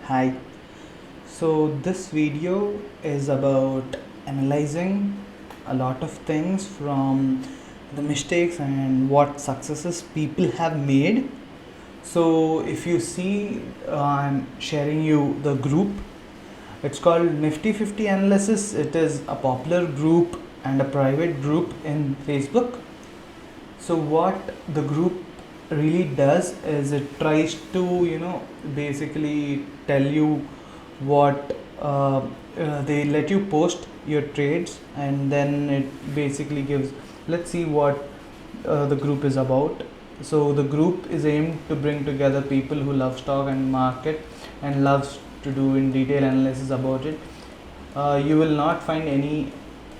Hi. So this video is about analyzing a lot of things from the mistakes and what successes people have made. So if you see, I'm sharing you the group. It's called Nifty 50 Analysis. It is a popular group and a private group in Facebook. So what the group really does is it tries to basically tell you what they let you post your trades, and then it basically gives, let's see what the group is about. So the group is aimed to bring together people who love stock and market and loves to do in detail analysis about it. You will not find any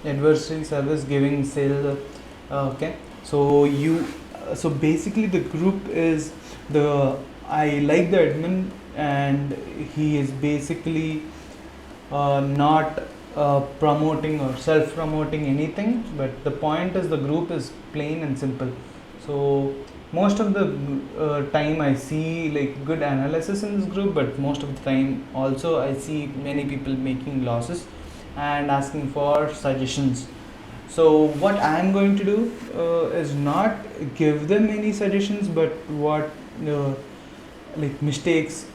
adversary service giving sales. Okay, so basically the group is the I like the admin, and he is basically not promoting or self promoting anything, but the point is the group is plain and simple. So most of the time I see like good analysis in this group, but most of the time also I see many people making losses and asking for suggestions. So what I am going to do is not give them any suggestions, but what uh, like mistakes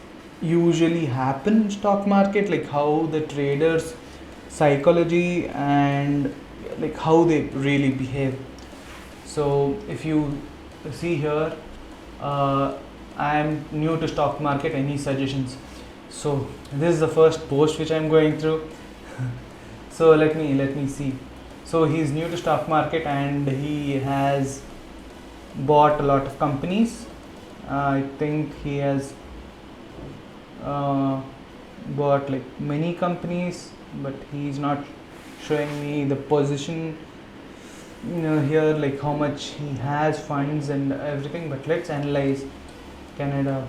usually happen in stock market, like how the traders psychology and like how they really behave. So if you see here, uh, I am new to stock market, any suggestions? So this is the first post which I am going through. So let me see. So he's new to stock market and he has bought a lot of companies. I think he has uh, bought like many companies, but he's not showing me the position here, like how much he has funds and everything. But let's analyze. Canada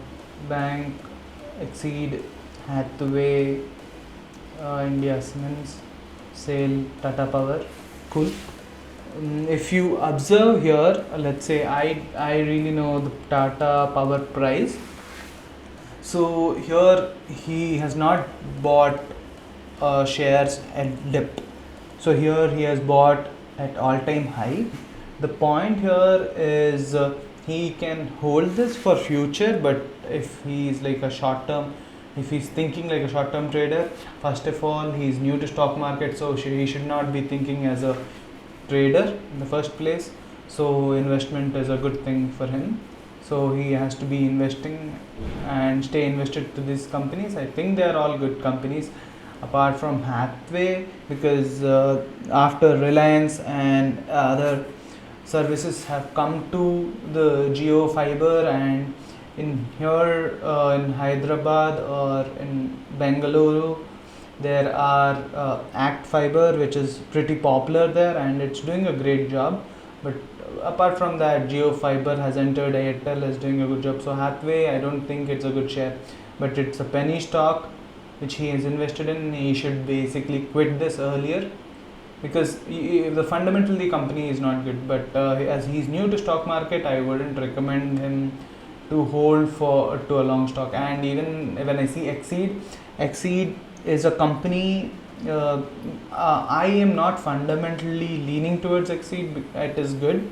Bank, Exceed, Hathaway, India Cements, Sale, Tata Power. Cool. If you observe here, let's say I really know the Tata Power price. So here he has not bought shares at dip. So here he has bought at all-time high. The point here is he can hold this for future, but if he is like a short-term, if he's thinking like a short-term trader, first of all he is new to stock market, so he should not be thinking as a trader in the first place. So investment is a good thing for him. So he has to be investing and stay invested to these companies. I think they are all good companies apart from Hathaway, because after Reliance and other services have come to the Geo Fiber, and in here in Hyderabad or in Bengaluru there are Act Fiber, which is pretty popular there and it's doing a great job. But apart from that, Geo Fiber has entered, Airtel is doing a good job. So Hathaway, I don't think it's a good share, but it's a penny stock which he is invested in. He should basically quit this earlier, because the fundamentally company is not good. But as he's new to stock market, I wouldn't recommend him to hold for to a long stock. And even when I see Exceed is a company. I am not fundamentally leaning towards Exceed. It is good,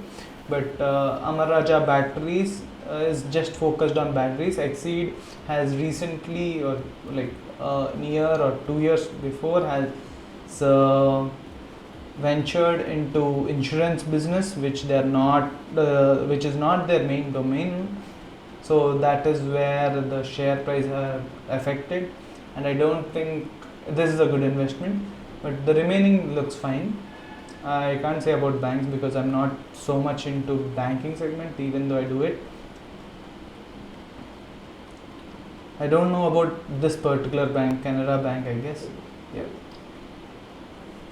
but Amar Raja Batteries is just focused on batteries. Exceed has recently, or like a year or 2 years before, has ventured into insurance business, which they are not, which is not their main domain. So that is where the share price are affected, and I don't think this is a good investment. But the remaining looks fine. I can't say about banks because I'm not so much into banking segment, even though I do it. I don't know about this particular bank, Canada Bank, I guess. Yeah.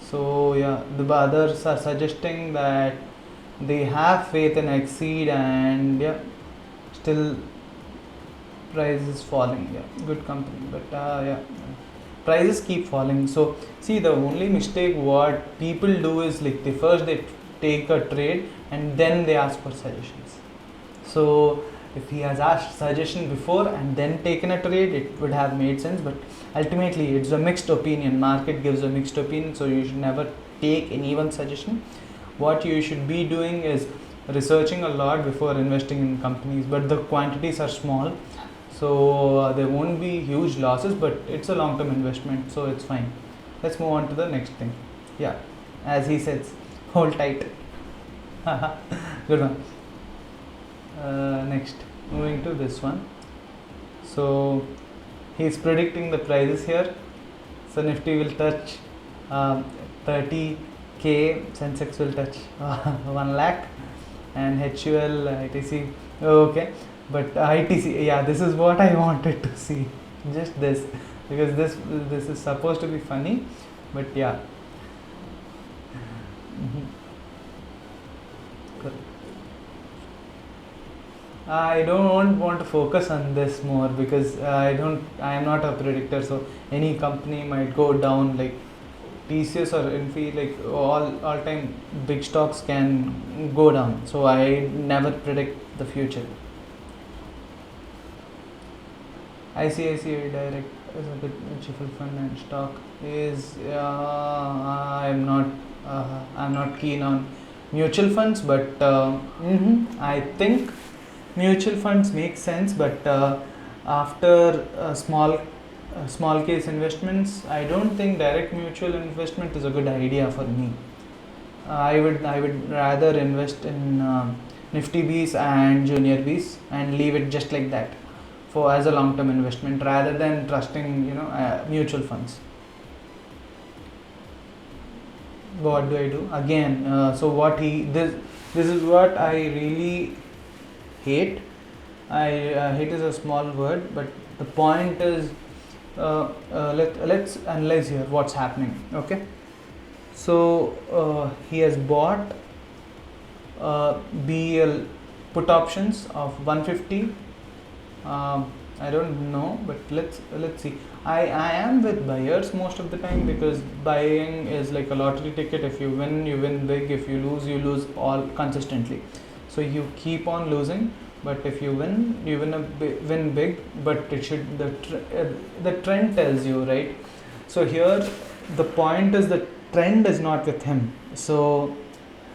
So yeah, the others are suggesting that they have faith in Exceed, and yeah, still price is falling. Yeah, good company, but yeah, prices keep falling. So see, the only mistake what people do is like they take a trade and then they ask for suggestions. So If he has asked suggestion before and then taken a trade, it would have made sense. But ultimately, it's a mixed opinion. Market gives a mixed opinion, so you should never take anyone's suggestion. What you should be doing is researching a lot before investing in companies, but the quantities are small, so there won't be huge losses, but it's a long term investment, so it's fine. Let's move on to the next thing. Yeah, as he says, hold tight. Good one. Next, moving to this one. So he's predicting the prices here. So Nifty will touch 30k, Sensex will touch 1 lakh, and HUL, ITC, okay. But ITC, yeah, this is what I wanted to see. Just this, because this is supposed to be funny, but yeah. I don't want to focus on this more because I am not a predictor, so any company might go down, like TCS or Infi, like all time big stocks can go down, so I never predict the future. ICICI Direct is a good mutual fund and stock is I'm not keen on mutual funds, but I think mutual funds make sense, but after small case investments, I don't think direct mutual investment is a good idea for me. I would rather invest in Nifty Bs and Junior Bs and leave it just like that for as a long term investment rather than trusting mutual funds. What do I do again? So what this is what I really hate. Hate is a small word, but the point is, let's analyze here what's happening. Okay, so he has bought BL put options of 150. I don't know, but let's see. I am with buyers most of the time, because buying is like a lottery ticket. If you win big. If you lose all consistently. So you keep on losing, but if you win win big. But it should the trend tells you, right? So here the point is the trend is not with him. So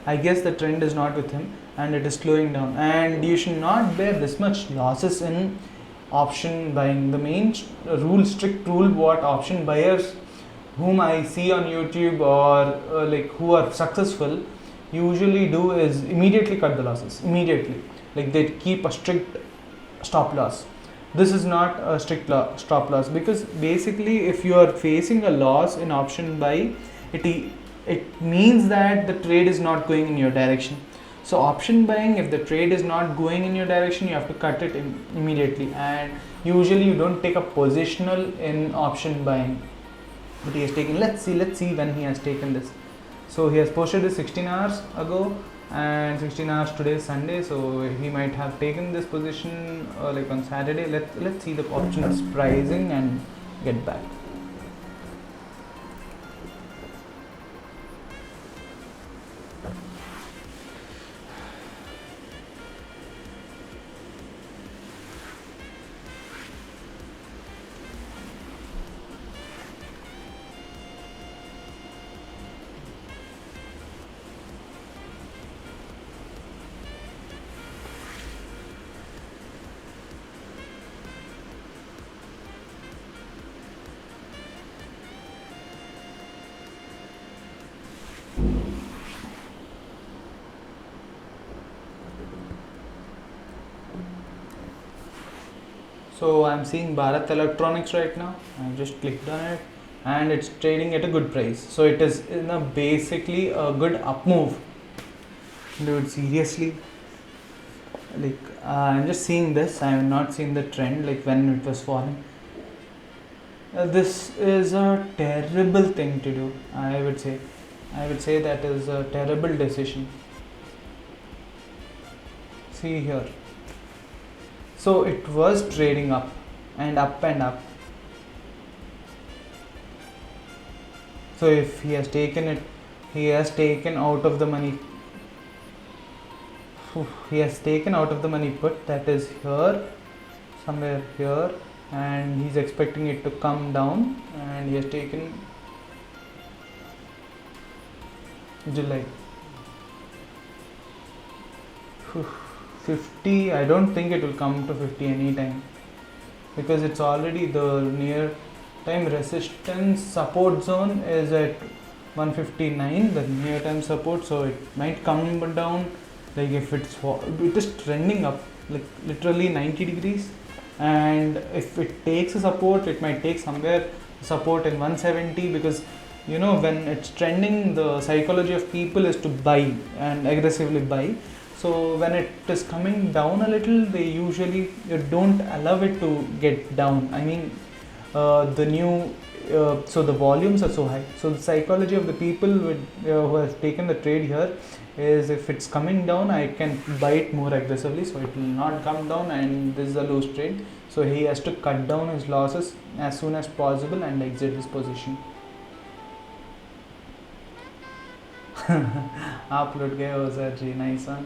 I guess the trend is not with him, and it is slowing down. And you should not bear this much losses in option buying. The main strict rule what option buyers whom I see on YouTube or like who are successful usually do is immediately cut the losses immediately. Like they keep a strict stop loss. This is not a strict stop loss, because basically if you are facing a loss in option buy, it means that the trade is not going in your direction. So option buying, if the trade is not going in your direction, you have to cut it immediately, and usually you don't take a positional in option buying. But he has taken, let's see when he has taken this. So he has posted this 16 hours ago, and 16 hours today is Sunday, so he might have taken this position like on Saturday. Let's see the options pricing and get back. So I'm seeing Bharat Electronics right now. I just clicked on it, and it's trading at a good price. So it is in a basically a good up move. Dude, seriously, like I'm just seeing this. I have not seen the trend like when it was falling. This is a terrible thing to do. I would say that is a terrible decision. See here. So it was trading up and up and up. So if he has taken it, he has taken out of the money. he has taken out of the money put, that is here, somewhere here, and he's expecting it to come down, and he has taken July. 50, I don't think it will come to 50 anytime, because it's already the near time resistance support zone is at 159, the near time support, so it might come down. Like if it is trending up like literally 90 degrees, and if it takes a support, it might take somewhere support in 170, because you know, when it's trending, the psychology of people is to buy and aggressively buy. So when it is coming down a little, they usually don't allow it to get down. I mean, the new so the volumes are so high. So the psychology of the people who have taken the trade here is, if it's coming down, I can buy it more aggressively, so it will not come down, and this is a loose trade. So he has to cut down his losses as soon as possible and exit his position. आप लुट गए हो sir ji, nice one.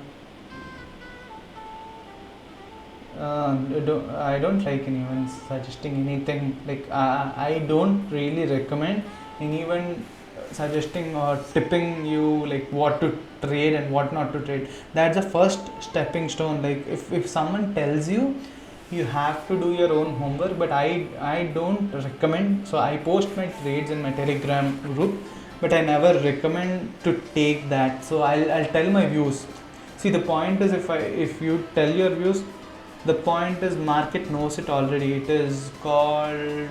I don't like anyone suggesting anything. Like I don't really recommend anyone suggesting or tipping you like what to trade and what not to trade. That's the first stepping stone. Like if someone tells you, you have to do your own homework, but I don't recommend. So I post my trades in my Telegram group, but I never recommend to take that. So I'll tell my views. See, the point is, if you tell your views, the point is market knows it already. It is called,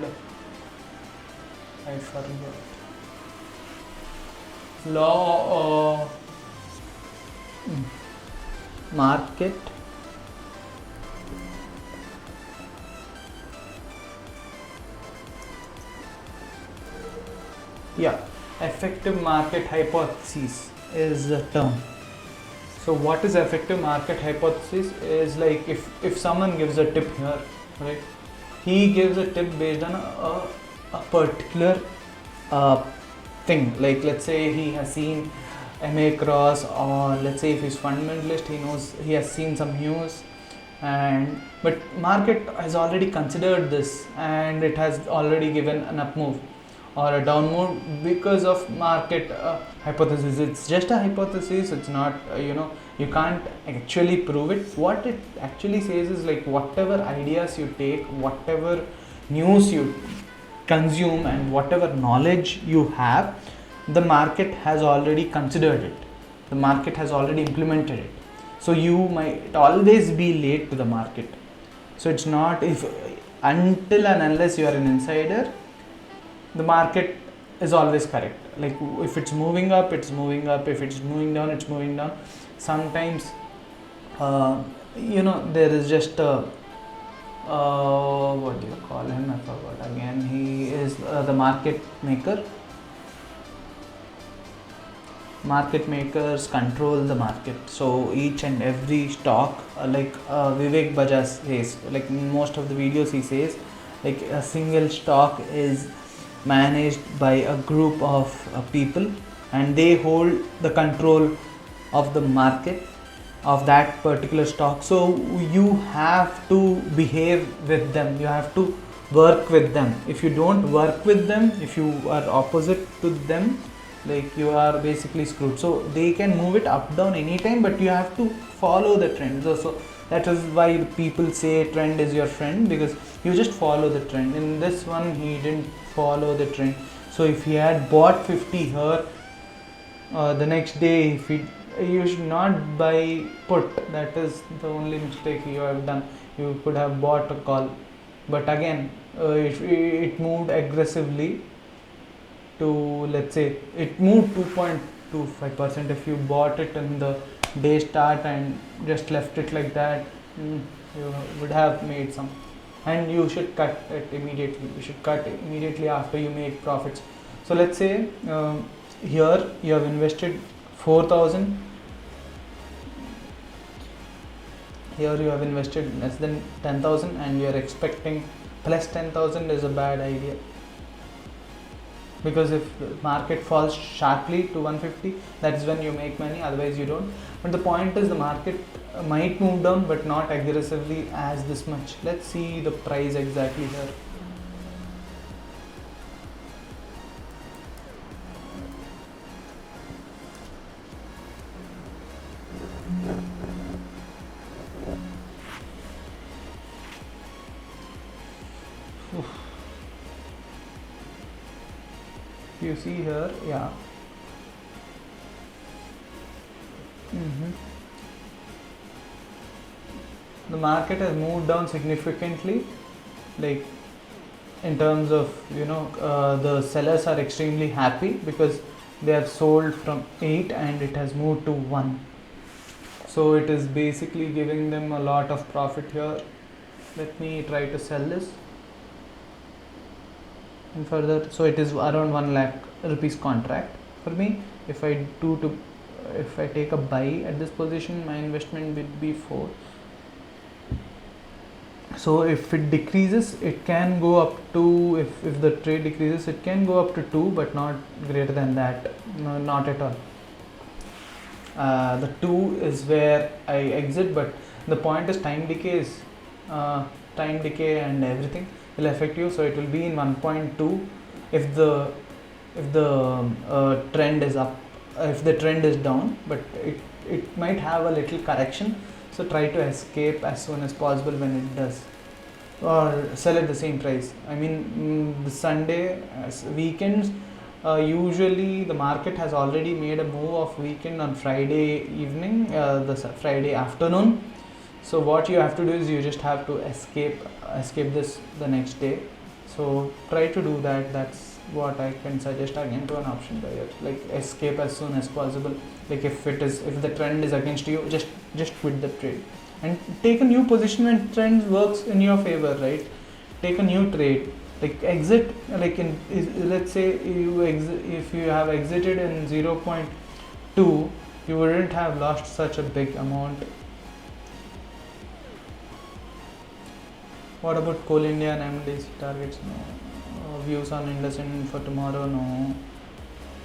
I forgot, law of market effective market hypothesis is the term. So what is effective market hypothesis is, like if someone gives a tip here, right, he gives a tip based on a particular thing. Like let's say he has seen MA cross, or let's say if he's fundamentalist, he knows, he has seen some news, but market has already considered this and it has already given an up move or a down move because of market hypothesis. It's just a hypothesis. It's not you can't actually prove it. What it actually says is, like, whatever ideas you take, whatever news you consume, and whatever knowledge you have, the market has already considered it, the market has already implemented it. So you might always be late to the market. So it's not, if until and unless you are an insider, the market is always correct. Like if it's moving up, it's moving up. If it's moving down, it's moving down. Sometimes there is just a what do you call him, I forgot again. He is the market maker. Market makers control the market. So each and every stock, like Vivek Bajaj says, like in most of the videos he says, like a single stock is managed by a group of people, and they hold the control of the market of that particular stock. So you have to behave with them, you have to work with them. If you don't work with them, if you are opposite to them, like you are basically screwed. So they can move it up down anytime, but you have to follow the trend. So that is why people say trend is your friend, because you just follow the trend. In this one, he didn't follow the trend. So if he had bought 50 here, the next day, you should not buy put. That is the only mistake you have done. You could have bought a call, but again, it moved aggressively to, let's say, it moved 2.25%. If you bought it in the day start and just left it like that, you would have made some. And you should cut it immediately. You should cut immediately after you make profits. So let's say here you have invested 4,000. Here you have invested less than 10,000 and you are expecting plus 10,000 is a bad idea. because if the market falls sharply to 150, that's when you make money, otherwise you don't. But the point is the market might move down but not aggressively as this much. Let's see the price exactly here. You see here, yeah. The market has moved down significantly, like in terms of the sellers are extremely happy because they have sold from 8 and it has moved to 1, so it is basically giving them a lot of profit here. Let me try to sell this and further. So it is around 1 lakh rupees contract for me. If I take a buy at this position, my investment will be 4. So if it decreases, it can go up to, if the trade decreases, it can go up to 2, but not greater than that. No, not at all. The 2 is where I exit, but the point is time decay and everything will affect you. So it will be in 1.2 if the trend is up, if the trend is down, but it might have a little correction. So try to escape as soon as possible when it does, or sell at the same price. I mean, the Sunday, weekends, usually the market has already made a move of weekend on Friday evening, the Friday afternoon. So what you have to do is you just have to escape this the next day. So try to do that. That's what I can suggest again to an option buyer. Like, escape as soon as possible. Like if the trend is against you, just quit the trade and take a new position when trend works in your favor, right? Take a new trade, like exit, like let's say if you have exited in 0.2, you wouldn't have lost such a big amount. What about Coal India and MLDC targets? No. Views on IndusInd for tomorrow? No.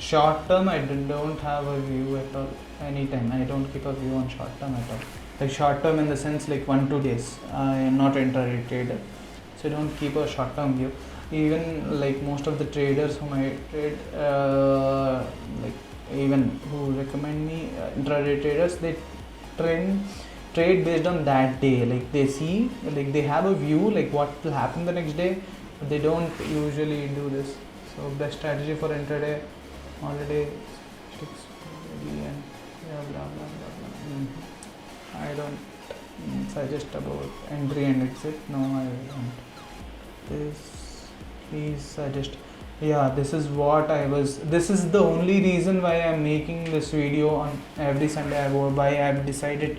Short term, I don't have a view at all. Anytime, I don't keep a view on short term at all. Like short term in the sense like 1-2 days. I am not an intraday trader, so I don't keep a short term view. Even like most of the traders whom I trade, like even who recommend me intraday traders, they trade based on that day. Like they see, like they have a view like what will happen the next day, but they don't usually do this. So best strategy for intraday: holiday sticks and blah blah blah blah. I don't suggest about entry and exit. No, I don't. Please suggest. Yeah, this is what this is the only reason why I'm making this video on every Sunday. Why I've decided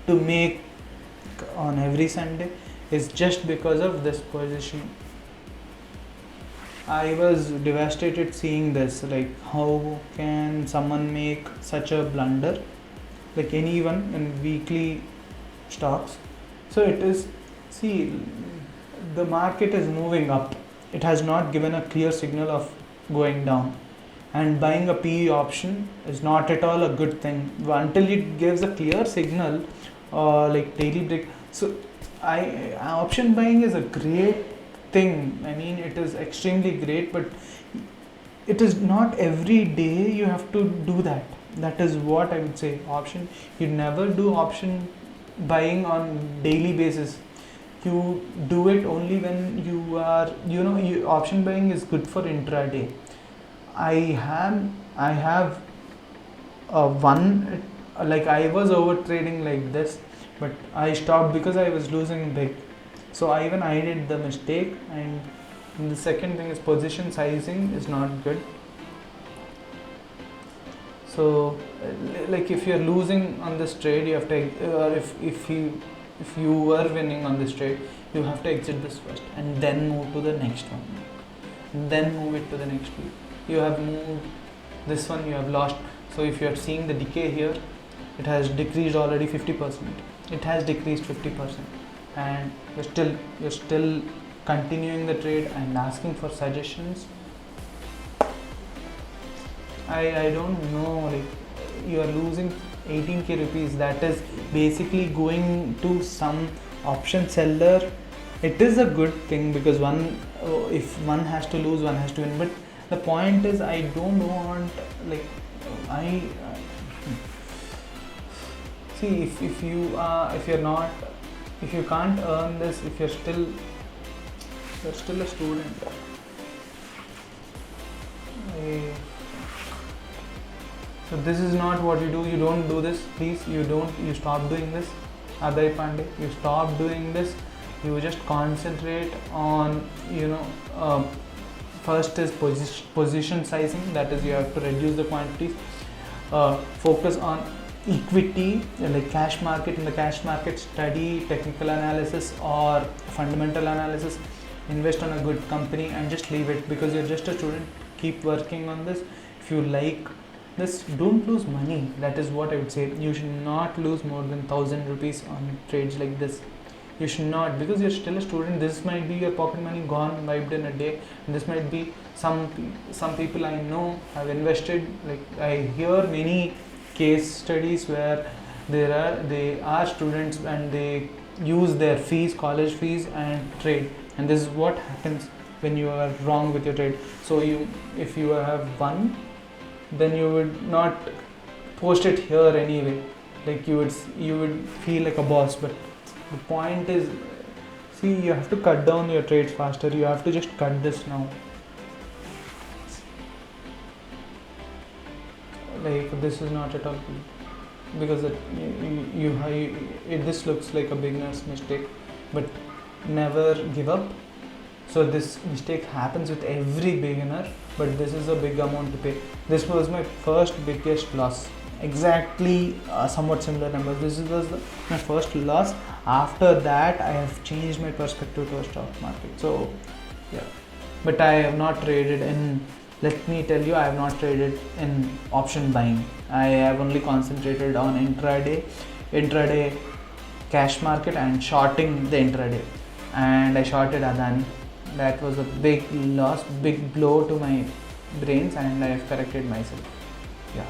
to make on every Sunday is just because of this position. I was devastated seeing this. Like, how can someone make such a blunder? Like anyone in weekly stocks. So it is, see, the market is moving up. It has not given a clear signal of going down, and buying a PE option is not at all a good thing until it gives a clear signal, like daily break. So option buying is a great thing. I mean, it is extremely great, but it is not every day you have to do that. That is what I would say. Option, you never do option buying on daily basis. You do it only when you are, option buying is good for intraday. I have one, like I was over trading like this, but I stopped because I was losing big. So I did the mistake. And the second thing is position sizing is not good. So like if you're losing on this trade, you have to, if you were winning on this trade, you have to exit this first and then move to the next one, and then move it to the next week. You have moved this one, you have lost. So if you are seeing the decay here, it has decreased already 50%. It has decreased 50%, and you're still continuing the trade and asking for suggestions. I don't know, like you are losing 18k rupees. That is basically going to some option seller. It is a good thing because if one has to lose, one has to win. But the point is, I don't want, like, I see, if you're not, if you can't earn this, if you're still a student. I, so this is not what you do. You don't do this, please. You stop doing this, Aday Pandey. You stop doing this. You just concentrate on, first is position sizing. That is, you have to reduce the quantities. Focus on equity, like cash market. In the cash market, study technical analysis or fundamental analysis. Invest on a good company and just leave it, because you're just a student. Keep working on this. If you like this, don't lose money. That is what I would say. You should not lose more than 1,000 rupees on trades like this. You should not, because you're still a student. This might be your pocket money gone, wiped in a day. And this might be some people I know have invested. Like, I hear many case studies where they are students and they use their fees, college fees, and trade. And this is what happens when you are wrong with your trade. So if you have won, then you would not post it here anyway. Like, you would feel like a boss. But the point is, see, you have to cut down your trades faster. You have to just cut this now. Like, this is not at all good, because this looks like a beginner's mistake. But never give up. So this mistake happens with every beginner, but this is a big amount to pay. This was my first biggest loss. Exactly, somewhat similar numbers. This was my first loss. After that, I have changed my perspective to a stock market. So yeah, but I have not traded in. Let me tell you, I have not traded in option buying. I have only concentrated on intraday cash market, and shorting the intraday. And I shorted Adani. That was a big loss, big blow to my brains, and I have corrected myself. Yeah.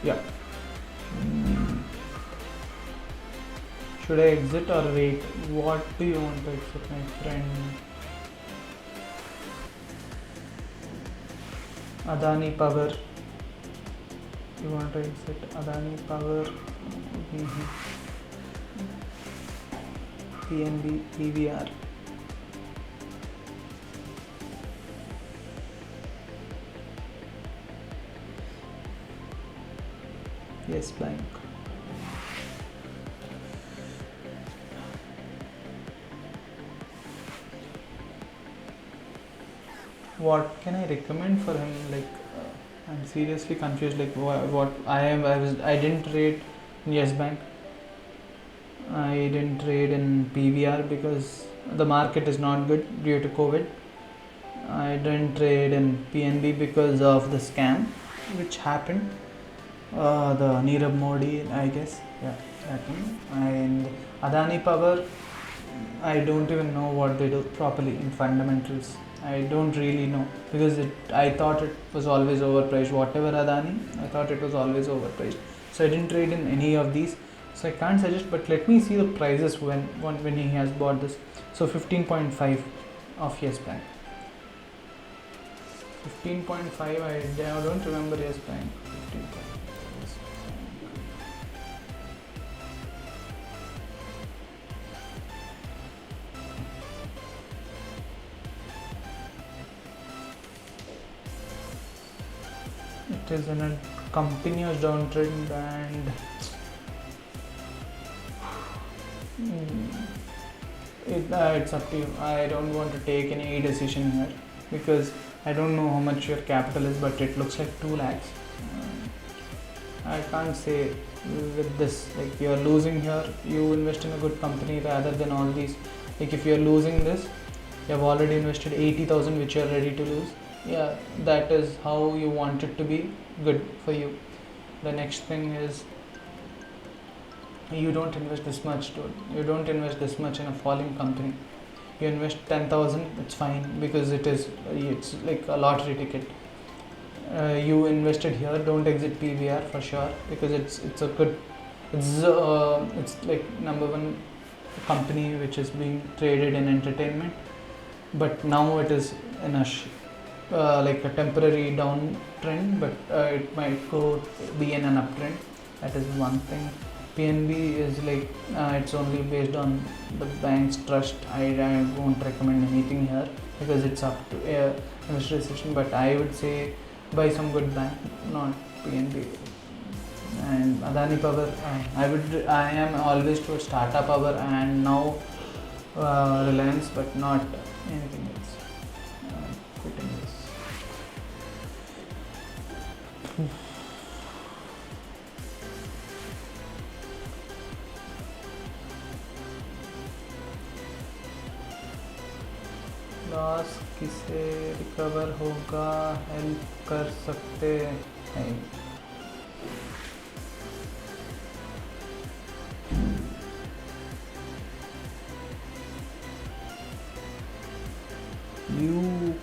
Yeah. Should I exit or wait? What do you want to exit, my friend? Adani Power. You want to exit Adani Power? PNB, PVR. Yes Bank. What can I recommend for him? Like, I'm seriously confused. Like, what I didn't trade in Yes Bank. I didn't trade in PVR because the market is not good due to COVID. I didn't trade in PNB because of the scam which happened. The Nirav Modi, I guess. Yeah, that one. And Adani Power, I don't even know what they do properly in fundamentals. I don't really know, because I thought it was always overpriced. Whatever Adani, I thought it was always overpriced. So I didn't trade in any of these. So I can't suggest, but let me see the prices when he has bought this. So 15.5 of Yes Bank. 15.5, I don't remember Yes Bank. 15.5. It is in a continuous downtrend, and it's up to you. I don't want to take any decision here because I don't know how much your capital is, but it looks like 2 lakhs. I can't say with this, like, you're losing here, you invest in a good company rather than all these. Like, if you're losing this, you have already invested 80,000 which you're ready to lose. yeah, that is how you want it to be good for you. The next thing is, you don't invest this much, dude. You don't invest this much in a falling company. You invest 10,000, it's fine, because it's like a lottery ticket. You invested here, don't exit PVR for sure, because it's a good, it's like number one company which is being traded in entertainment, but now it is in a like a temporary downtrend, but it might go be in an uptrend. That is one thing. PNB is like, it's only based on the bank's trust. I won't recommend anything here because it's up to investor decision, but I would say buy some good bank, not PNB. And Adani Power, I am always towards Tata Power and now Reliance, but not anything else. Quitting this. Loss किसे recover होगा, help कर सकते हैं? You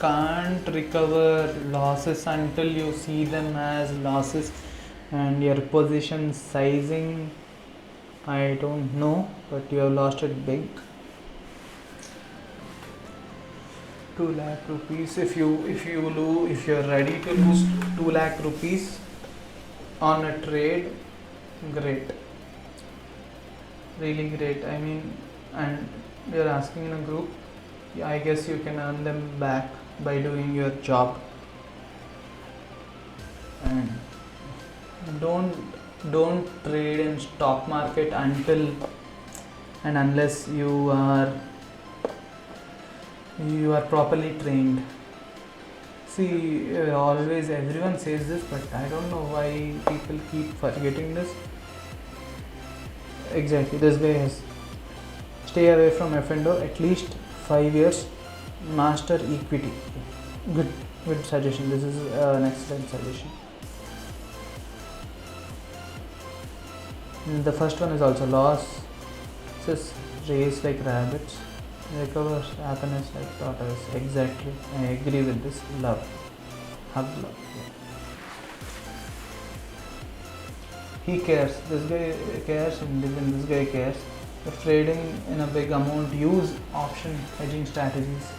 can't recover losses until you see them as losses, and your position sizing, I don't know, but you have lost it big. 2 lakh rupees. If you're ready to lose 2 lakh rupees on a trade, great, really great. I mean, and you're asking in a group, I guess you can earn them back by doing your job. And don't trade in stock market until and unless you are properly trained. See, always everyone says this, but I don't know why people keep forgetting this. Exactly, this guy has stay away from F&O at least 5 years, master equity. Good suggestion. This is an excellent suggestion. And the first one is also loss. Says race like rabbits, recover happiness like tortoise. Exactly, I agree with this. Love, hug love. He cares. This guy cares, and this guy cares. If trading in a big amount, use option hedging strategies.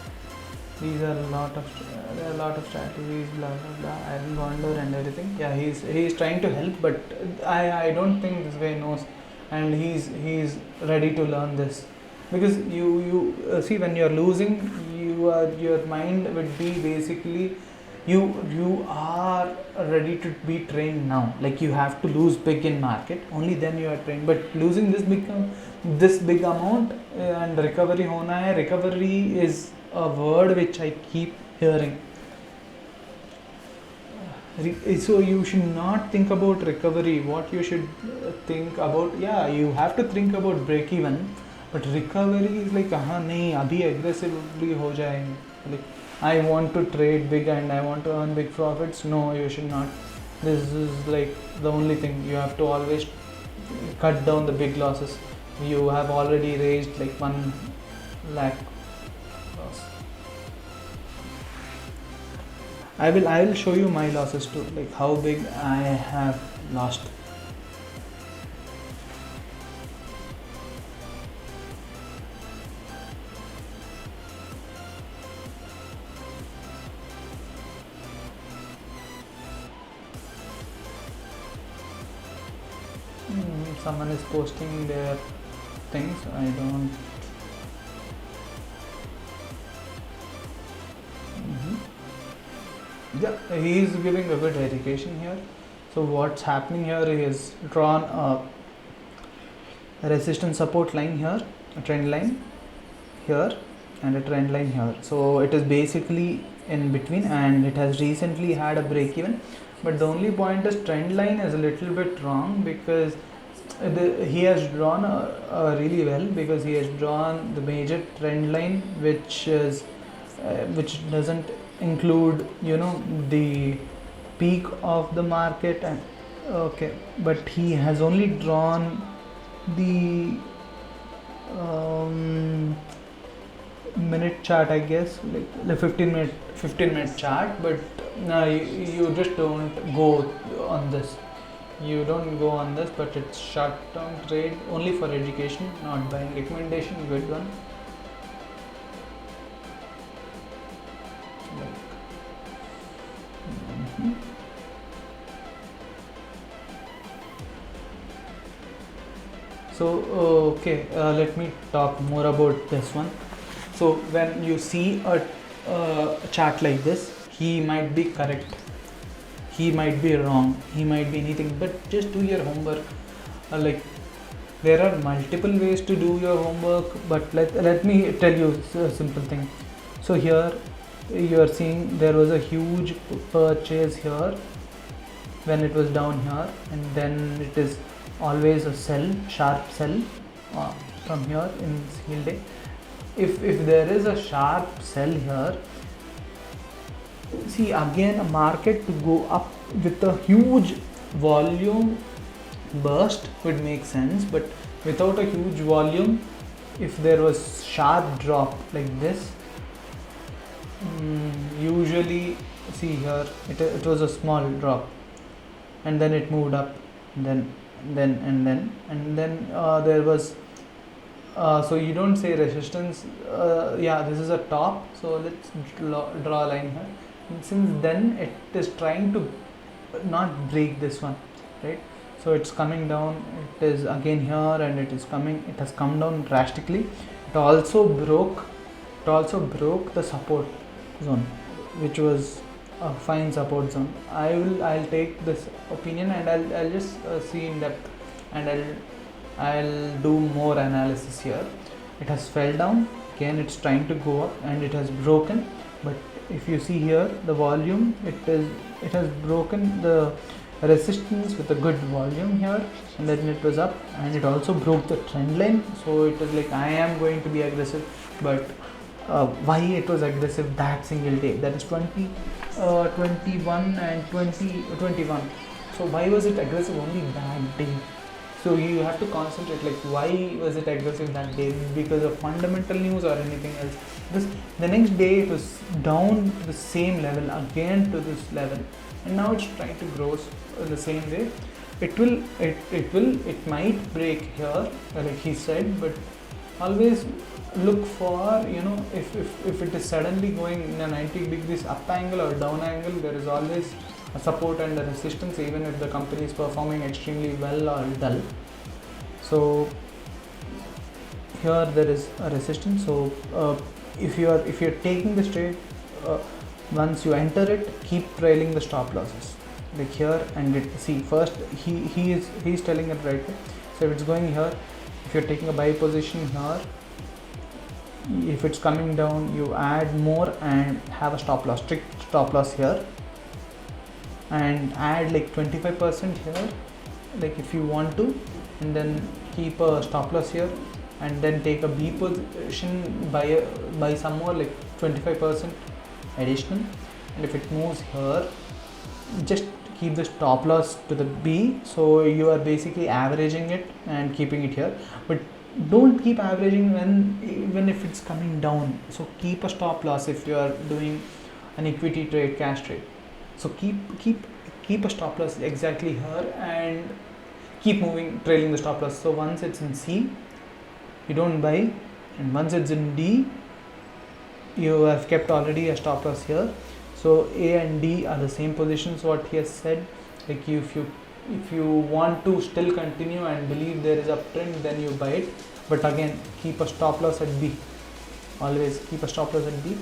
These are a lot of strategies, blah blah blah, iron bonder and everything. Yeah, he's trying to help, but I don't think this guy knows, and he's ready to learn this, because you see, when you're losing, your mind would be basically, you are ready to be trained now. Like, you have to lose big in market, only then you are trained. But losing this big amount and recovery hona hai. Recovery is a word which I keep hearing. So you should not think about recovery. What you should think about, you have to think about break even, but recovery is like, nahi, abhi aggressively ho jayenge. Like, I want to trade big and I want to earn big profits. No, you should not. This is like the only thing. You have to always cut down the big losses. You have already raised like 1 lakh loss. I will show you my losses too, like how big I have lost. Someone is posting their things. I don't. Yeah, he is giving a good education here. So what's happening here is drawn a resistance support line here, a trend line here, and a trend line here. So it is basically in between, and it has recently had a break even. But the only point is, trend line is a little bit wrong, because he has drawn really well, because he has drawn the major trend line which doesn't include, the peak of the market, and okay, but he has only drawn the minute chart, I guess, like the 15-minute chart. But no, you just don't go on this. You don't go on this, but it's short-term trade only for education, not buying. Recommendation, good one. Mhm. So okay, let me talk more about this one. So when you see a chart like this, he might be correct, he might be wrong, he might be anything, but just do your homework. Like, there are multiple ways to do your homework, but let me tell you a simple thing. So here you are seeing there was a huge purchase here when it was down here, and then it is always a sell, sharp sell from here in single day. If there is a sharp sell here, see, again a market to go up with a huge volume burst would make sense, but without a huge volume, if there was sharp drop like this, usually, see here, it was a small drop, and then it moved up, and then there was so you don't say resistance. Yeah, this is a top, so let's draw a line here. And since then it is trying to not break this one, right? So it's coming down, it is again here, and it has come down drastically. It also broke the support zone, which was a fine support zone. I'll take this opinion, and I'll just see in depth, and I'll do more analysis here. It has fell down again, it's trying to go up, and it has broken. But if you see here the volume, it has broken the resistance with a good volume here, and then it was up, and it also broke the trend line. So it was like, I am going to be aggressive. But why it was aggressive that single day, that is 21 and 2021. So why was it aggressive only that day? So you have to concentrate, like, why was it aggressive that day? Because of fundamental news or anything else? Because the next day it was down to the same level, again to this level, and now it's trying to grow in the same way. It might break here, like he said, but always look for, if it is suddenly going in a 90 degrees up angle or down angle, there is always a support and a resistance, even if the company is performing extremely well or dull. So here there is a resistance. So if you're taking this trade, once you enter it, keep trailing the stop losses, like here, and see, first he's telling it right here. So if it's going here, if you're taking a buy position here, if it's coming down, you add more and have a strict stop loss here, and add like 25% here, like if you want to, and then keep a stop loss here, and then take a B position by some more, like 25% additional. And if it moves here, just keep the stop loss to the B, so you are basically averaging it and keeping it here. But don't keep averaging even if it's coming down. So keep a stop loss if you are doing an equity trade, cash trade. So keep a stop loss exactly here, and keep moving, trailing the stop loss. So once it's in C, you don't buy, and once it's in D, you have kept already a stop loss here. So A and D are the same positions what he has said. Like, if you want to still continue and believe there is a trend, then you buy it. But again, keep a stop loss at B. Always keep a stop loss at B.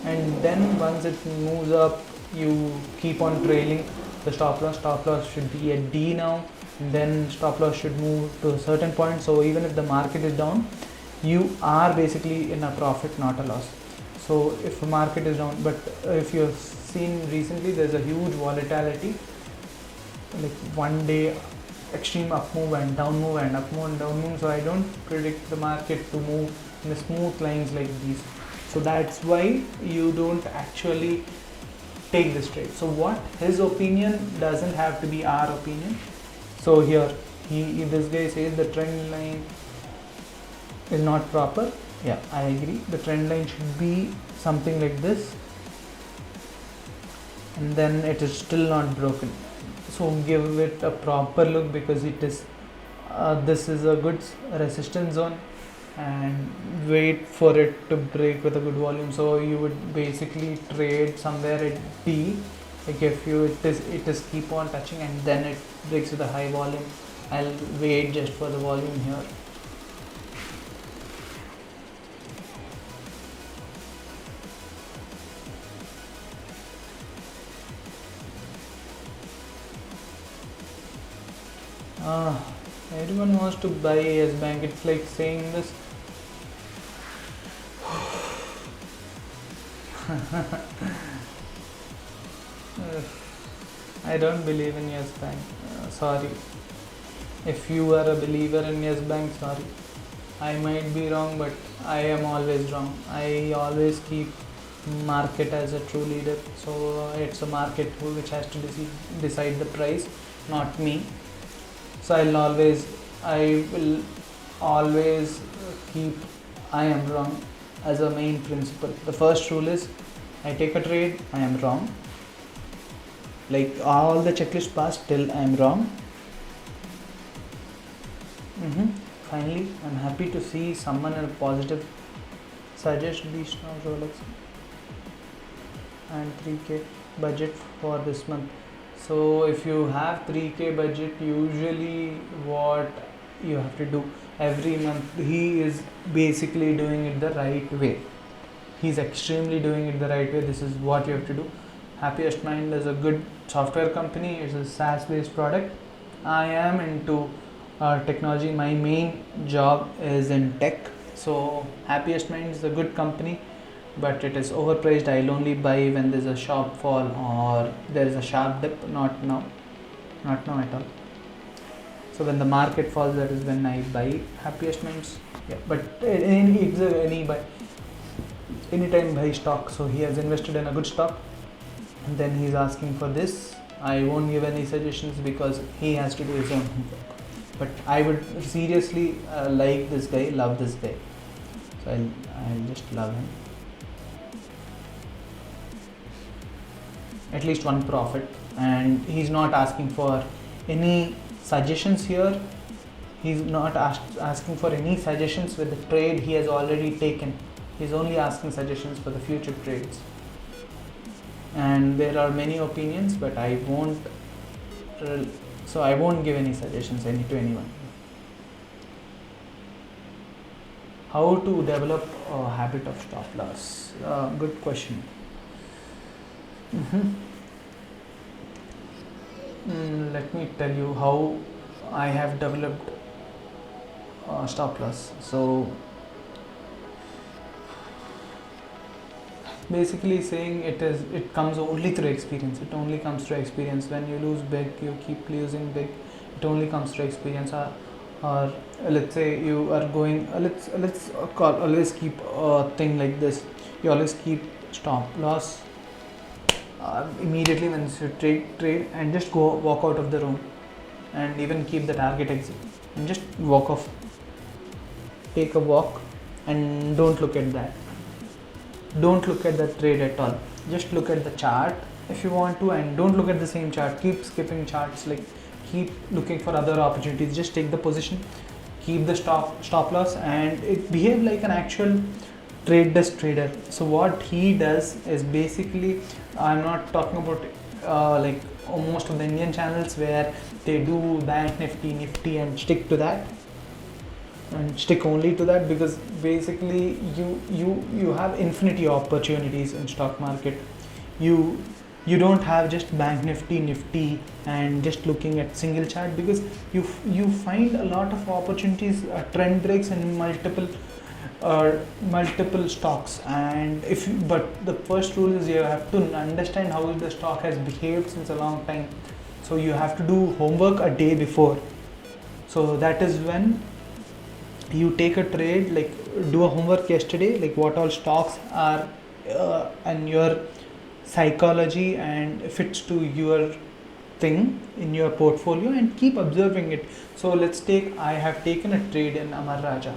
And then once it moves up, you keep on trailing the stop loss. Stop loss should be at D now. And then stop loss should move to a certain point. So even if the market is down, you are basically in a profit, not a loss. So if the market is down, but if you've seen recently, there's a huge volatility, like one day extreme up move and down move and up move and down move. So I don't predict the market to move in the smooth lines like these. So that's why you don't actually take this trade. So what his opinion doesn't have to be our opinion. So here this guy says the trend line is not proper. Yeah, I agree. The trend line should be something like this, and then it is still not broken. So give it a proper look, because it is this is a good resistance zone, and wait for it to break with a good volume. So you would basically trade somewhere at D. Like if you it is keep on touching and then it breaks with a high volume, I'll wait just for the volume here. Everyone wants to buy Yes Bank. It's like saying this. I don't believe in Yes Bank. Sorry. If you are a believer in Yes Bank, sorry. I might be wrong, but I am always wrong. I always keep market as a true leader. So it's a market which has to decide the price, not me. So I will always keep I am wrong as a main principle. The first rule is I take a trade, I am wrong. Like all the checklist passed till I am wrong. Finally, I'm happy to see someone in a positive suggest these Rolex and 3k budget for this month. So if you have 3k budget, usually what you have to do every month, he is basically doing it the right way. He's extremely doing it the right way. This is what you have to do. Happiest Mind is a good software company. It's a SaaS based product. I am into technology. My main job is in tech. So Happiest Mind is a good company, but it is overpriced. I'll only buy when there's a sharp fall or there is a sharp dip. Not now at all. So when the market falls, that is when I buy Happiest Minds. Yeah, but anytime buy stock. So he has invested in a good stock, and then he's asking for this. I won't give any suggestions because he has to do his own homework. But I would seriously like this guy, love this guy. So I'll just love him. At least one profit, and he's not asking for any suggestions here. He's not asking for any suggestions with the trade he has already taken. He's only asking suggestions for the future trades. And there are many opinions, but I won't give any suggestions to anyone. How to develop a habit of stop loss? Good question. Let me tell you how I have developed stop loss. So basically saying it comes only through experience. It only comes through experience. When you lose big, you keep losing big. It only comes through experience. Or let's say you are going. Always keep a thing like this. You always keep stop loss immediately when you trade, and just walk out of the room, and even keep the target exit and just walk off. Take a walk and don't look at that. Don't look at the trade at all. Just look at the chart if you want to, and don't look at the same chart. Keep skipping charts, like keep looking for other opportunities. Just take the position, keep the stop loss, and it behave like an actual trade desk trader. So what he does is basically, I'm not talking about like most of the Indian channels where they do Bank Nifty and stick to that and stick only to that, because basically you have infinity opportunities in stock market. You don't have just Bank Nifty and just looking at single chart, because you find a lot of opportunities, trend breaks in multiple stocks. And but the first rule is you have to understand how the stock has behaved since a long time. So you have to do homework a day before. So that is when you take a trade. Like do a homework yesterday, like what all stocks are and your psychology and fits to your thing in your portfolio, and keep observing it. So let's take, I have taken a trade in Amar Raja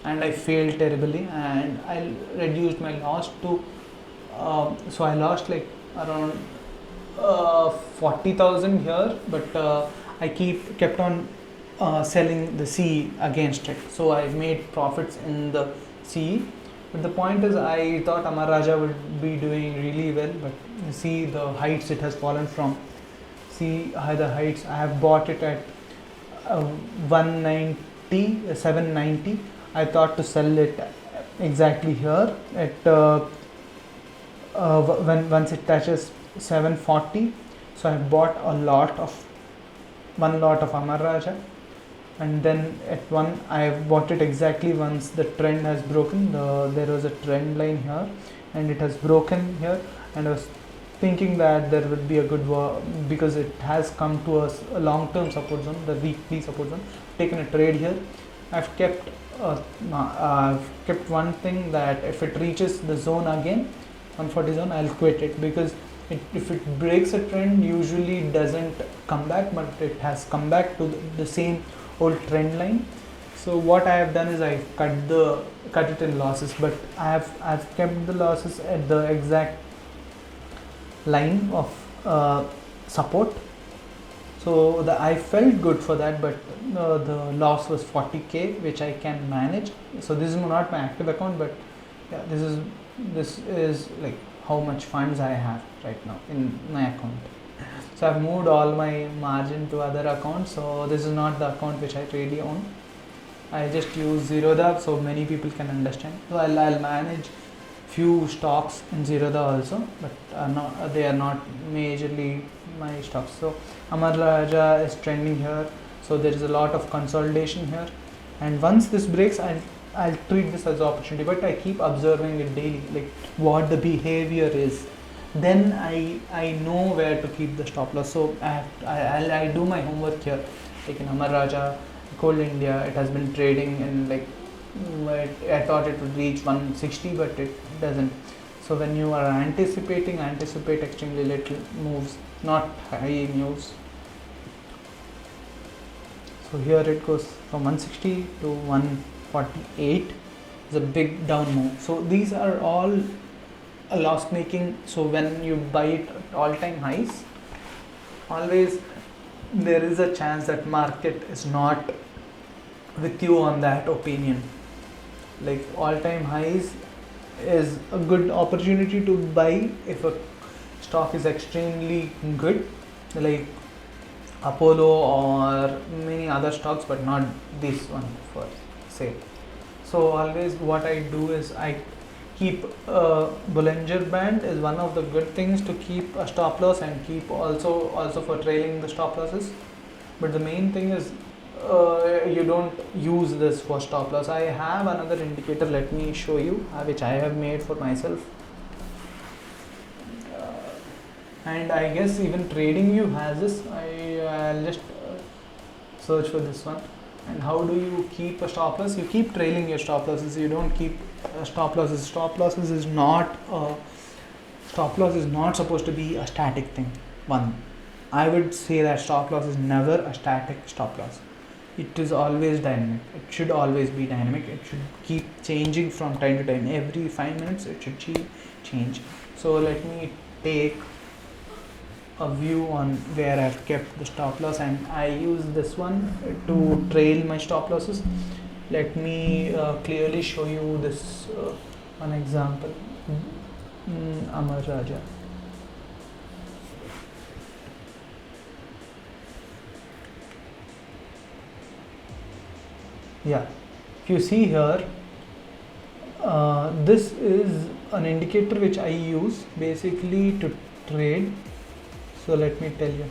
and I failed terribly, and I reduced my loss to so I lost like around 40,000 here, but I kept on selling the CE against it, so I made profits in the CE. But the point is, I thought Amar Raja would be doing really well, but you see the heights it has fallen from. See the heights. I have bought it at 190, 790. I thought to sell it exactly here at when once it touches 740. So I have bought one lot of Amar Raja, and then at one I have bought it exactly once the trend has broken. There was a trend line here and it has broken here, and I was thinking that there would be a good because it has come to a long-term support zone, the weekly support zone. Taken a trade here. I've kept one thing, that if it reaches the zone again, 140 zone, I'll quit it, because if it breaks a trend, usually it doesn't come back, but it has come back to the same old trend line. So what I have done is I cut it in losses, but I've kept the losses at the exact line of support. So I felt good for that, but the loss was 40k, which I can manage. So this is not my active account, but yeah, this is like how much funds I have right now in my account. So I've moved all my margin to other accounts. So this is not the account which I really own. I just use Zerodha, so many people can understand. So I'll manage few stocks in Zerodha also, but they are not majorly my stocks. So Amar Raja is trending here, so there is a lot of consolidation here, and once this breaks, I'll treat this as opportunity, but I keep observing it daily, like what the behavior is. Then I know where to keep the stop loss. So I do my homework here, like in Amar Raja, Coal India, it has been trading in like, I thought it would reach 160, but it doesn't. So when you are anticipate extremely little moves, not high moves. So here it goes from 160 to 148. It's a big down move. So these are all a loss making. So when you buy it at all time highs, always there is a chance that market is not with you on that opinion. Like all time highs is a good opportunity to buy if a stock is extremely good, like Apollo or many other stocks, but not this one for sale. So always what I do is I keep Bollinger Band is one of the good things to keep a stop loss, and keep also for trailing the stop losses. But the main thing is you don't use this for stop loss. I have another indicator, let me show you, which I have made for myself, and I guess even TradingView has this. I'll just search for this one. And how do you keep a stop loss? You keep trailing your stop losses. You don't keep stop losses. Stop losses is not supposed to be a static thing. One, I would say that stop loss is never a static stop loss. It is always dynamic. It should always be dynamic. It should keep changing from time to time. Every 5 minutes it should change. So let me take a view on where I've kept the stop loss, and I use this one to trail my stop losses. Let me clearly show you this one example. Amar Raja. Yeah, if you see here, this is an indicator which I use basically to trade. So let me tell you.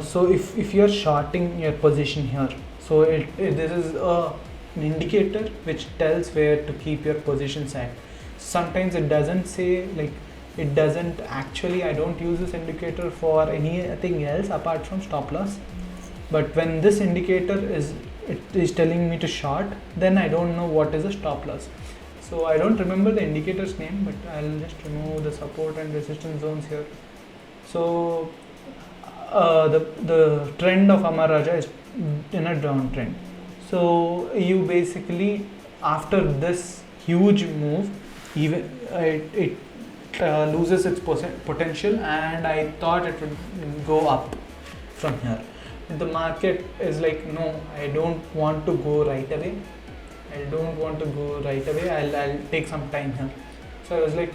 So if you're shorting your position here, so this is an indicator which tells where to keep your positions at. Sometimes it doesn't say, like it doesn't actually, I don't use this indicator for anything else apart from stop loss. But when this indicator is it is telling me to short, then I don't know what is the stop loss. So I don't remember the indicator's name, but I'll just remove the support and resistance zones here. So the trend of Amara Raja is in a downtrend. So you basically, after this huge move, even it loses its potential, and I thought it would go up from here. The market is like, no, I don't want to go right away. I'll take some time here. So I was like,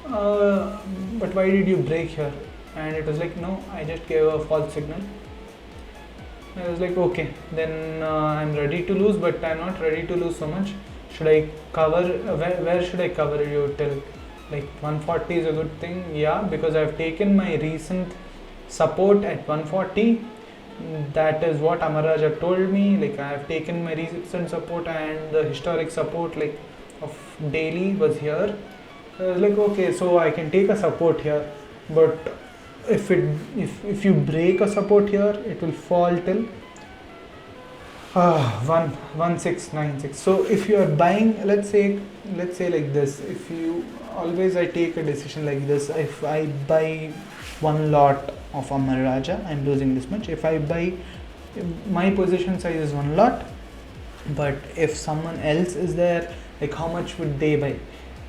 but why did you break here? And it was like, no, I just gave a false signal. I was like, okay, then I'm ready to lose, but I'm not ready to lose so much. Should I cover? Where should I cover you till? Like 140 is a good thing, yeah, because I've taken my recent support at 140. That is what Amara Raja told me. Like, I have taken my recent support, and the historic support like of daily was here. I was like, okay, so I can take a support here, but if you break a support here, it will fall till 1696. So if you are buying, let's say like this, if you always, I take a decision like this. If I buy one lot of Amara Raja, I'm losing this much. If I buy, my position size is one lot, but if someone else is there, like how much would they buy?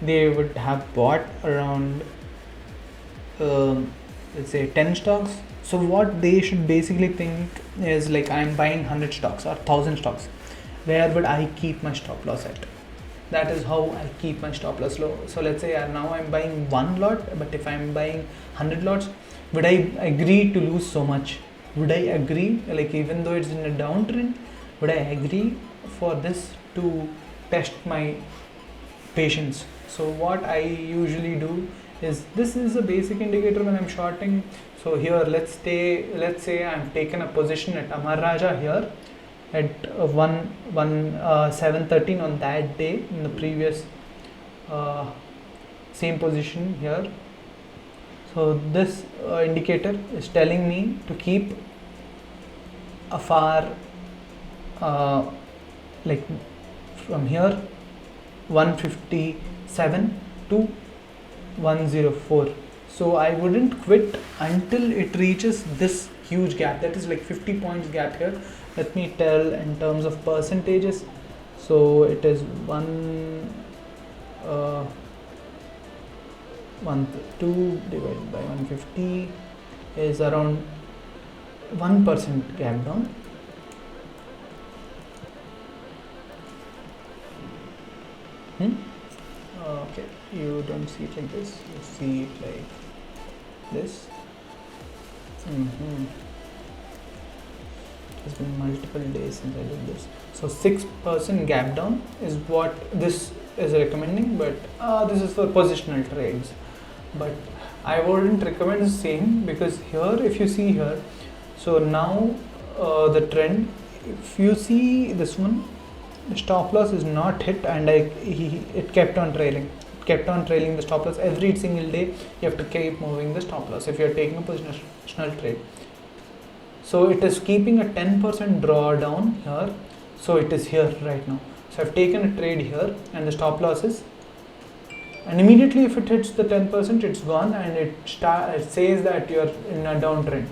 They would have bought around let's say 10 stocks. So what they should basically think is like, I'm buying 100 stocks or 1000 stocks. Where would I keep my stop loss at? That is how I keep my stop loss low. So let's say now I'm buying one lot, but if I'm buying 100 lots, would I agree to lose so much? Would I agree, like even though it's in a downtrend, would I agree for this to test my patience? So what I usually do is, this is a basic indicator when I'm shorting. So here, let's say I'm taken a position at Amara Raja here at 713 on that day in the previous same position here. So this indicator is telling me to keep a far like from here 157 to 104. So I wouldn't quit until it reaches this huge gap, that is like 50 points gap here. Let me tell in terms of percentages. So it is 2 divided by 150 is around 1% gap down. Okay, you don't see it like this, you see it like this. It's been multiple days since I did this. So 6% gap down is what this is recommending, but this is for positional trades. But I wouldn't recommend the same, because here, if you see here, so now the trend, if you see this one, the stop loss is not hit, and it kept on trailing. It kept on trailing the stop loss every single day. You have to keep moving the stop loss if you are taking a positional trade. So it is keeping a 10% drawdown here. So it is here right now. So I've taken a trade here, and the stop loss is, and immediately if it hits the 10%, it's gone, and it says that you're in a downtrend.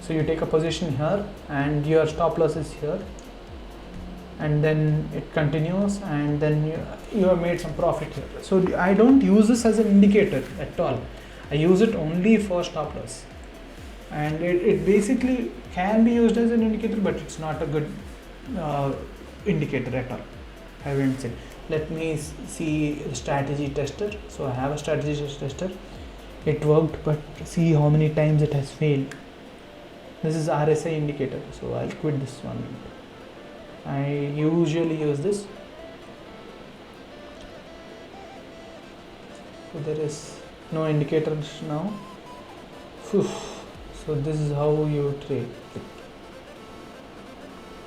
So you take a position here, and your stop loss is here, and then it continues, and then you have made some profit here. So I don't use this as an indicator at all. I use it only for stop loss, and it basically can be used as an indicator, but it's not a good indicator at all, I wouldn't say. Let me see the strategy tester. So I have a strategy tester. It worked, but see how many times it has failed. This is RSI indicator, so I'll quit this one. I usually use this. So there is no indicators now. So this is how you trade.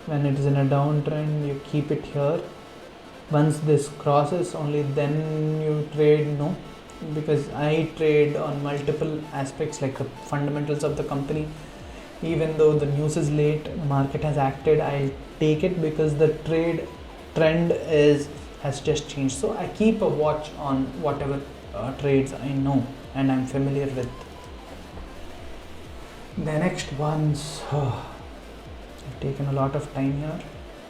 When it is in a downtrend, you keep it here. Once this crosses, only then you trade. No, because I trade on multiple aspects, like the fundamentals of the company, even though the news is late, the market has acted, I take it because the trade trend is has just changed. So I keep a watch on whatever trades I know and I'm familiar with. The next ones, I've taken a lot of time here,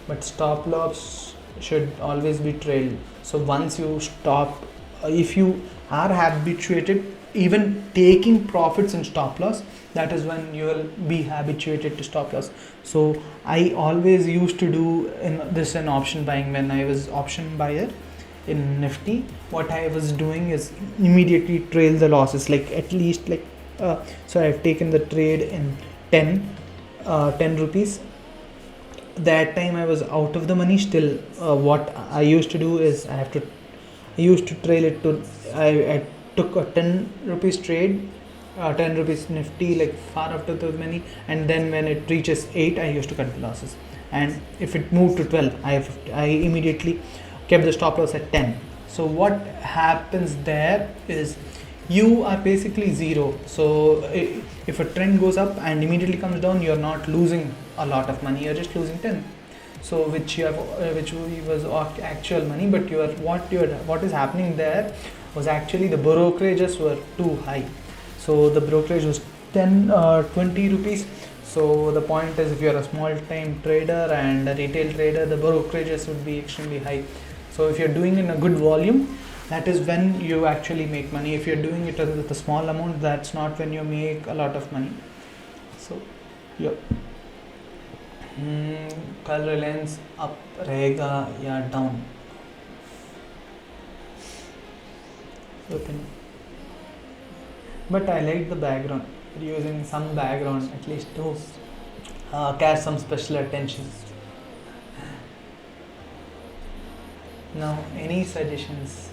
but stop loss should always be trailed. So once you stop, if you are habituated even taking profits in stop loss, that is when you will be habituated to stop loss. So I always used to do in option buying. When I was option buyer in Nifty, what I was doing is immediately trail the losses, like at least like so I've taken the trade in 10 rupees. That time I was out of the money. Still, what I used to do is I used to trail it to, I took a 10 rupees trade, 10 rupees Nifty, like far after the money, and then when it reaches 8, I used to cut the losses. And if it moved to 12, I immediately kept the stop loss at 10. So what happens there is you are basically zero. So if a trend goes up and immediately comes down, you're not losing a lot of money, you're just losing 10. So which was actual money, but what is happening there was actually the brokerages were too high. So the brokerage was 20 rupees. So the point is, if you're a small time trader and a retail trader, the brokerages would be extremely high. So if you're doing in a good volume, that is when you actually make money. If you're doing it with a small amount, that's not when you make a lot of money. So yeah. कल Reliance up रहेगा या down? But I like the background. Using some background at least to catch some special attention. Now, any suggestions?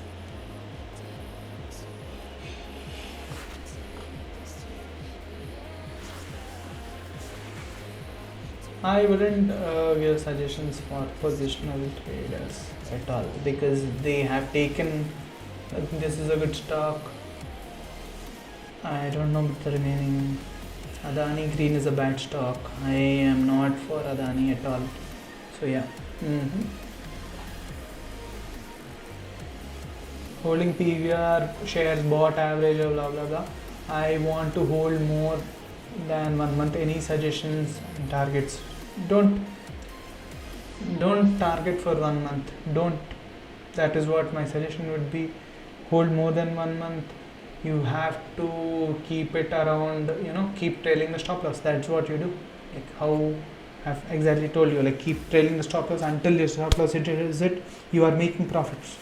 I wouldn't give suggestions for positional traders at all, because they have taken, this is a good stock. I don't know about the remaining. Adani Green is a bad stock. I am not for Adani at all. So yeah. Holding PVR, shares bought average, blah blah blah. I want to hold more than 1 month. Any suggestions and targets? Don't target for 1 month. Don't. That is what my suggestion would be. Hold more than 1 month. You have to keep it around, keep trailing the stop loss. That's what you do. Like how I've exactly told you, like keep trailing the stop loss until your stop loss is it, you are making profits.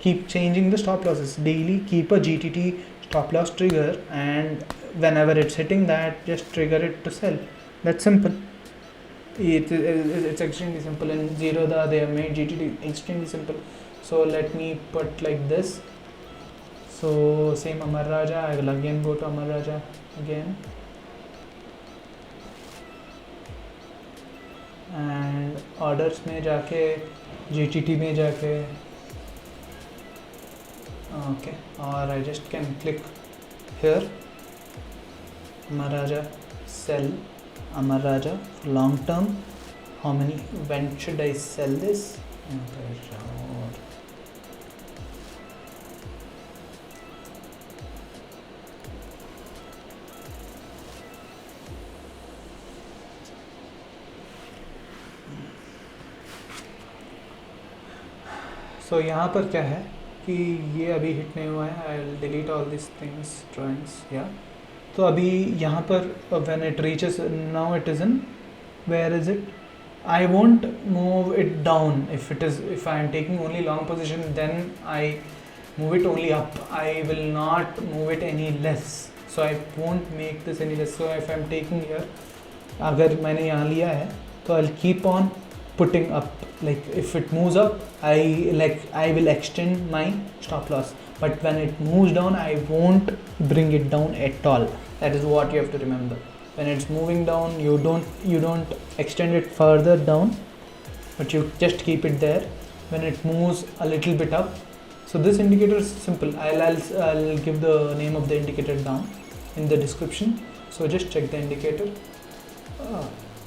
Keep changing the stop losses daily. Keep a GTT stop loss trigger, and whenever it's hitting that, just trigger it to sell. That's simple. It's extremely simple. In Zerodha they have made GTT extremely simple. So let me put like this. So same Amar Raja, I will again go to Amar Raja again, and orders में जाके GTT में जाके okay, or I just can click here, Amar Raja, sell Amar Raja long term. How many, when should I sell this? So यहाँ पर क्या है कि ये अभी हिट नहीं हुआ है. I will delete all this things drawings. या तो अभी यहाँ पर when it reaches, now it is in, where is it, I won't move it down. If I am taking only long position, then I move it only up. I will not move it any less. So I won't make this any less. So if I am taking here, अगर मैंने यहाँ लिया है तो I'll keep on putting up. Like if it moves up, I will extend my stop loss. But when it moves down, I won't bring it down at all. That is what you have to remember. When it's moving down, you don't extend it further down, but you just keep it there. When it moves a little bit up, so this indicator is simple. I'll give the name of the indicator down in the description. So just check the indicator.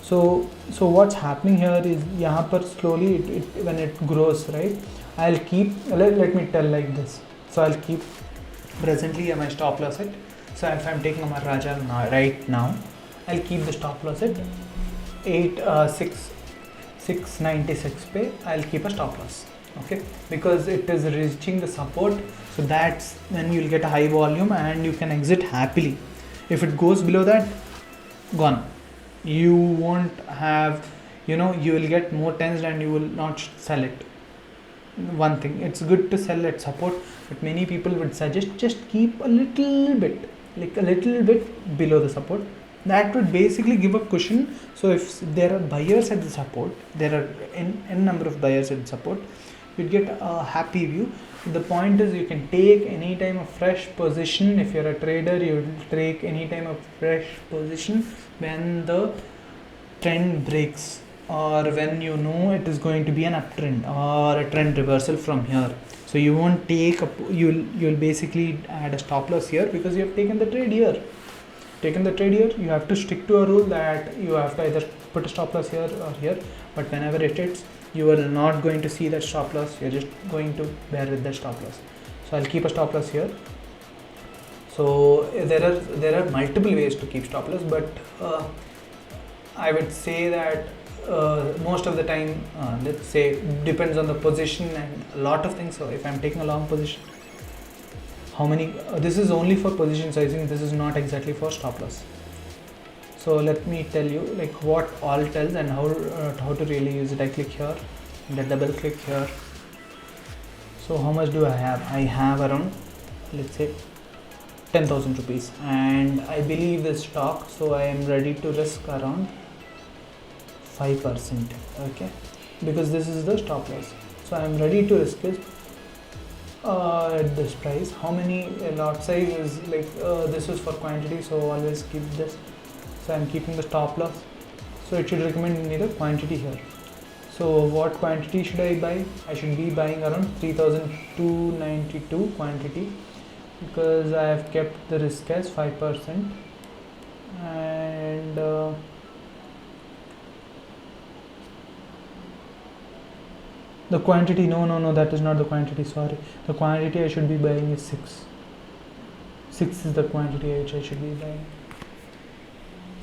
So what's happening here is यहाँ पर slowly when it grows, right, I'll keep, let me tell like this. So I'll keep presently my stop loss at, so if I'm taking Amar Raja right now, I'll keep the stop loss at 696 पे. I'll keep a stop loss, okay, because it is reaching the support. So that's when you'll get a high volume and you can exit happily. If it goes below that, gone. You won't have, you will get more tensed and you will not sell it. One thing, it's good to sell at support, but many people would suggest just keep a little bit, like a little bit below the support. That would basically give a cushion. So if there are buyers at the support, there are n number of buyers at the support, you'd get a happy view. The point is, you can take any time a fresh position. If you're a trader, you will take any time a fresh position when the trend breaks, or when you know it is going to be an uptrend or a trend reversal from here. So you won't take you'll basically add a stop loss here because you have taken the trade here. You have to stick to a rule that you have to either put a stop loss here or here, but whenever it hits, you are not going to see that stop loss. You're just going to bear with that stop loss. So I'll keep a stop loss here. So there are multiple ways to keep stop loss, but I would say that most of the time, let's say, depends on the position and a lot of things. So if I'm taking a long position, how many, this is only for position sizing, this is not exactly for stop loss. So let me tell you like what all tells and how to really use it. I click here and I double click here. So how much do I have? I have around, let's say, 10,000 rupees, and I believe this stock, so I am ready to risk around 5%, okay, because this is the stop loss. So I am ready to risk it at this price. How many lot size is like this is for quantity, so always keep this. So I am keeping the stop loss, so it should recommend me the quantity here. So what quantity should I buy? I should be buying around 3,292 quantity, because I have kept the risk as 5%, and the quantity, no, that is not the quantity, sorry. The quantity I should be buying is 6 is the quantity which I should be buying.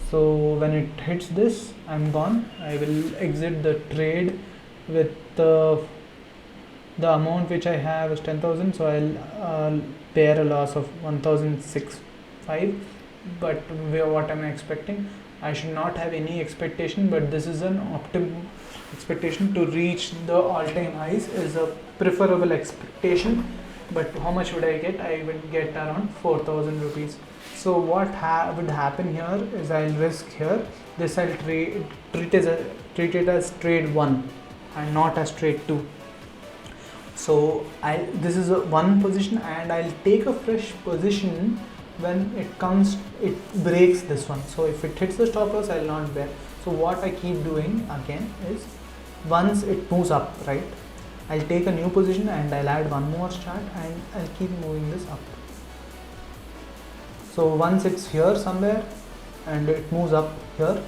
So when it hits this, I'm gone. I will exit the trade with the amount which I have is 10,000, so I'll bear a loss of 1,065. But what am I expecting? I should not have any expectation, but this is an optimum expectation. To reach the all-time highs is a preferable expectation. But how much would I get? I would get around 4,000 rupees. So what would happen here is I'll risk here. This I'll treat it as trade 1 and not as trade 2. So this is one position, and I'll take a fresh position when it breaks this one. So if it hits the stop loss, I'll not bear. So what I keep doing again is, once it moves up, right, I'll take a new position and I'll add one more chart and I'll keep moving this up. So once it's here somewhere and it moves up here,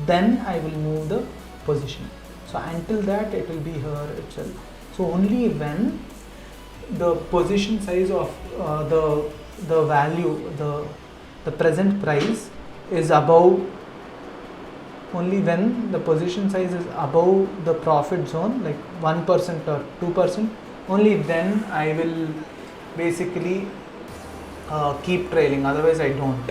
then I will move the position. So until that, it will be here itself. So only when the position size of the value, the present price is above, only when the position size is above the profit zone, like 1% or 2%, only then I will basically keep trailing, otherwise I don't.